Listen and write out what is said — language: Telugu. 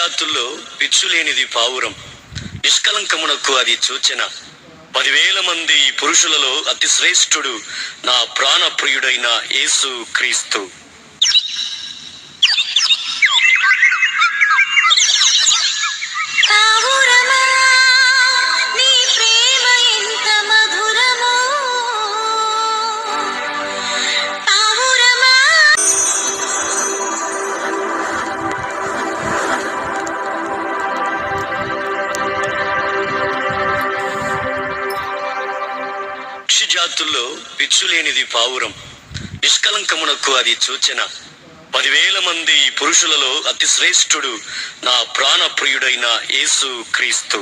జాతుల్లో పిచ్చులేనిది పావురం, నిష్కలంకమునకు అది సూచన. 10,000 మంది పురుషులలో అతి శ్రేష్ఠుడు నా ప్రాణ ప్రియుడైన యేసు క్రీస్తు. జాతుల్లో పిచ్చులేనిది పావురం, నిష్కలంకమునకు అది సూచన. 10,000 మంది పురుషులలో అతి శ్రేష్ఠుడు నా ప్రాణ ప్రియుడైన యేసు క్రీస్తు.